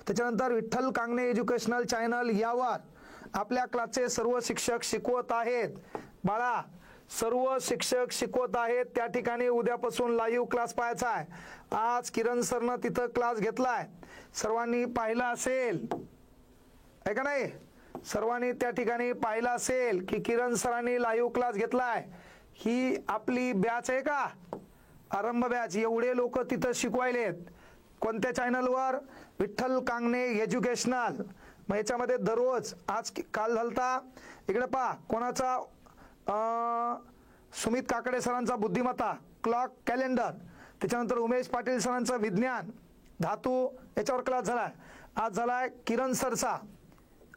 त्याच्यानंतर Vitthal Kangane educational channel यावर आपल्या क्लासचे सर्व शिक्षक शिकवत आहेत. बाळा, सर्व शिक्षक शिकवत आहेत. त्या ठिकाणी उद्यापासून लाईव्ह क्लास पाहायचा आहे. आज किरण सरनं तिथं क्लास घेतलाय, सर्वांनी पाहिला असेल आहे का नाही? सर्वांनी त्या ठिकाणी पाहिलं असेल की किरण सरांनी लाईव्ह क्लास घेतलाय. ही आपली बॅच आहे का? आरंभ बॅच. एवढे लोक तिथं शिकवायलेत. कोणत्या चॅनलवर? विठ्ठल कांगणे एज्युकेशनल. मग याच्यामध्ये दररोज, आज काल झालता इकडे पहा कोणाचा, सुमित काकडे सरांचा बुद्धिमत्ता क्लॉक कॅलेंडर, त्याच्यानंतर उमेश पाटील सरांचा विज्ञान धातू याच्यावर क्लास झालाय. आज झालाय किरण सरचा.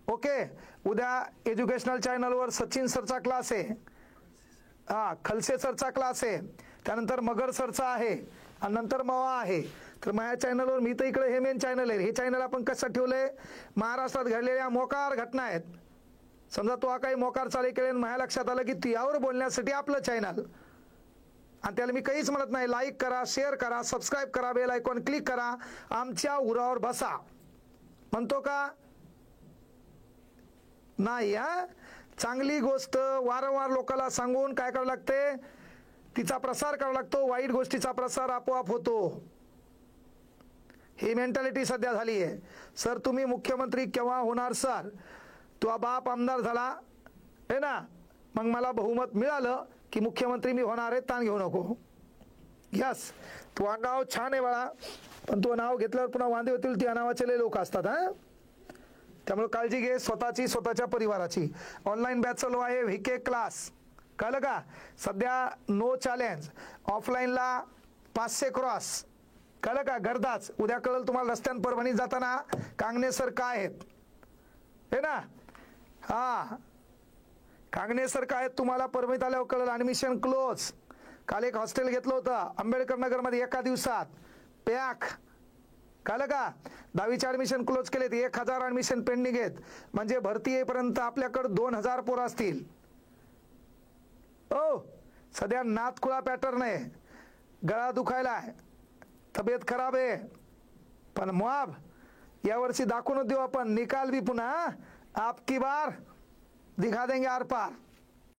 ओके, उद्या एज्युकेशनल चॅनलवर सचिन सरचा क्लास आहे, खलसे सरचा क्लास आहे, त्यानंतर मगर सरचा आहे आणि नंतर मवा आहे. तर माझ्या चॅनलवर, मी तर इकडे हे मेन चॅनल आहे. हे चॅनल आपण कसं ठेवलंय? महाराष्ट्रात घडलेल्या मोकार घटना आहेत. समजा तो काही मोकार चालू केले, माझ्या लक्षात आलं की ती यावर बोलण्यासाठी आपलं चॅनल, आणि त्याला मी काहीच म्हणत नाही. लाईक करा, शेअर करा, सबस्क्राईब करा, बेल आयकॉन क्लिक करा, आमच्या उरावर बसा म्हणतो का नाही? चांगली गोष्ट वारंवार लोकांना सांगून काय करावं लागते? तिचा प्रसार करावा लागतो. वाईट गोष्टीचा प्रसार आपोआप होतो. ही मेंटॅलिटी सध्या झाली आहे. सर तुम्ही मुख्यमंत्री केव्हा होणार? सर तो बाप आमदार झाला आहे ना, मग मला बहुमत मिळालं की मुख्यमंत्री मी होणार आहे, ताण घेऊ नको. यस, तू नाव छान आहे बाळा, पण तू नाव घेतल्यावर पुन्हा वांदे होतील. त्या नावाचे लोक असतात. त्यामुळे काळजी घे स्वतःची, स्वतःच्या परिवाराची. ऑनलाईन बॅच चालू आहे व्हीके क्लास, कळलं का? सध्या नो चॅलेंज. ऑफलाईनला 500 क्रॉस, कळलं का? गर्दाच. उद्या कळलं तुम्हाला रस्त्यान परभणीत जाताना कांगणे सर काय आहेत हे ना. कांगणे सर काय आहेत तुम्हाला परभणीत आल्यावर कळलं. Admission close. काल एक हॉस्टेल घेतलं होतं आंबेडकर नगरमध्ये, एका दिवसात पॅक, कळलं का? 10वीचे ॲडमिशन क्लोज केलेत. 1000 ॲडमिशन पेंडिंग आहेत. म्हणजे भरती येईपर्यंत आपल्याकडे 2000 पोरं असतील. सध्या नातखुळा पॅटर्न आहे, गळा दुखायला आहे, तब्येत खराब आहे, पण मुआब यावर्षी दाखवून देऊ आपण. निकाल भी पुन्हा आपकी बार दिखा देंगे आर पार.